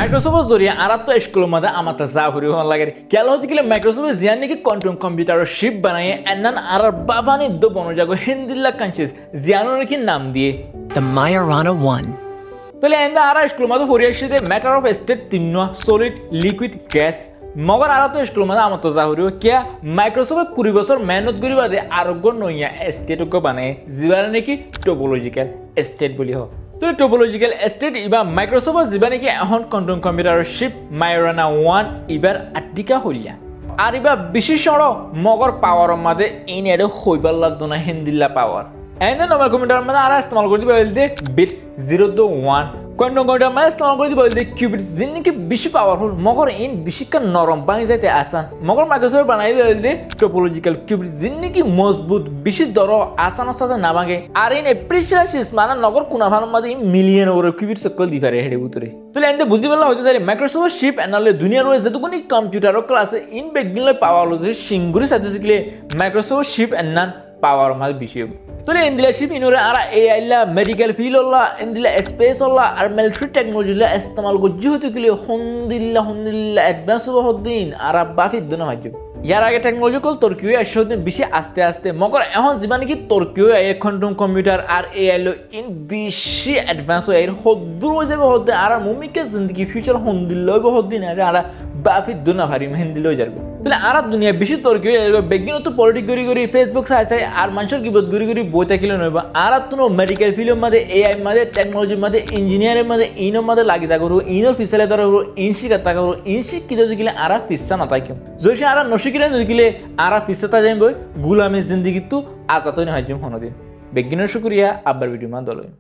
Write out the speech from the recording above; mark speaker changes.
Speaker 1: Microsoft জরিয়া আরাত তো school মধ্যে আমাতে জাফরি হন লাগে কেল হচ্ছে কি মাইক্রোসফট জিয়ান নাকি কোয়ান্টাম কম্পিউটার শিপ বানায়ে এনান আর বাফানি দ বনজাগো হিন্দিল্লা কনসিয়াস জিয়ানো নাকি নাম দিয়ে
Speaker 2: The Majorana 1
Speaker 1: তাহলে এন্দা আর স্কুল মধ্যে হরিয়াশিতে ম্যাটার অফ স্টেট তিন্ন সলিড লিকুইড গ্যাস মগর আরাত স্কুল মধ্যে আমাতে জাফরি কিয়া মাইক্রোসফট 20 বছর মেহনত করি বাদে আরোগ্য নইয়া স্টেটকে বানায়ে জিবারে নাকি টপোলজিক্যাল স্টেট বলি হয় তো টপোলজিক্যাল স্টেট ইবা মাইক্রোসফট জিবা নাকি এখন কোয়ান্টাম কম্পিউটার শিপ মায়োরানা 1 ইবার আটিকা হইয়া আর ইবা বিশেষ মগর পাওয়ার মধ্যে ইনেডে হইবার লাগতো না হিন্দিল্লা পাওয়ার এনে নরমাল কম্পিউটার মধ্যে আর ইস্তেমাল করতে বলতে বিটস 0 to 1 কোয়ান্টাম কম্পিউটার মধ্যে ইস্তেমাল করতে বলতে কিউবিটস জিন নাকি বেশি পাওয়ারফুল মগর ইন বেশি কা নরম বাই যাইতে আসান মগর মাইক্রোসফট বানাই বলতে টপোলজিক্যাল কিউবিটস জিন নাকি মজবুত বেশি দর আসানের সাথে না ভাঙে আর ইন প্রিসাইস মানে নগর কোনাফার মধ্যে মিলিয়ন ওর কিউবিটস সকল দি পারে হেডে ভিতরে তাহলে এন্ড বুঝি বলা হইতে চাই মাইক্রোসফট শিপ এনালে দুনিয়ার ওই যেটুকুনি কম্পিউটার ক্লাসে ইন বেগিনলে পাওয়ার লজে সিঙ্গুরি সাথে মাইক্রোসফট শিপ এনান পাওয়ার মাল বিষয় তো ইন্দিলা শিপ ইনোরে আর এআইলা মেডিকেল ফিল হল্লা ইন্দিলা স্পেস হল্লা আর মিলিটারি টেকনোলজি লা ইস্তেমাল গজ্জি হতে গেলে হন্দিল্লা অ্যাডভান্স হদ্দিন আর বাফিদ দন হজ্জ ইয়ার আগে টেকনোলজি কল তুর্কিও আসদিন বেশি আস্তে আস্তে মগর এখন যিমান কি তুর্কিও এই কোয়ান্টাম কম্পিউটার আর এআই লো ইন বেশি অ্যাডভান্স হয় হদ্দুর হয়ে যাবে হদ্দিন আর মুমিকে জিন্দগি ফিউচার হন্দিল্লা হইব হদ্দিন আর বাফিদ দন ভারি হিন্দিল হয়ে যাবে তাহলে আর দুনিয়া বেশি তুর্কিও বেগিন তো পলিটিক গড়ি ফেসবুক চাই আর মানুষের কিবোধ গড়ি বই থাকিলে নইব আর তুনো মেডিকেল ফিল্ডের মধ্যে এআই মধ্যে টেকনোলজির মধ্যে ইঞ্জিনিয়ারের মধ্যে ইনোর মধ্যে লাগি যা করবো ইনোর ফিসালে ধরো ইন শিখা থাকা করবো ইন শিক্ষিত দিলে আর ফিসা না থাকিম যদি আর নশিকিলে নদিলে আর ফিসাতা যাইব গুলামের জিন্দিগি তো আজাত হয় হনদিন বেগিনের শুক্রিয়া আব্বার ভিডিও মা দলয়।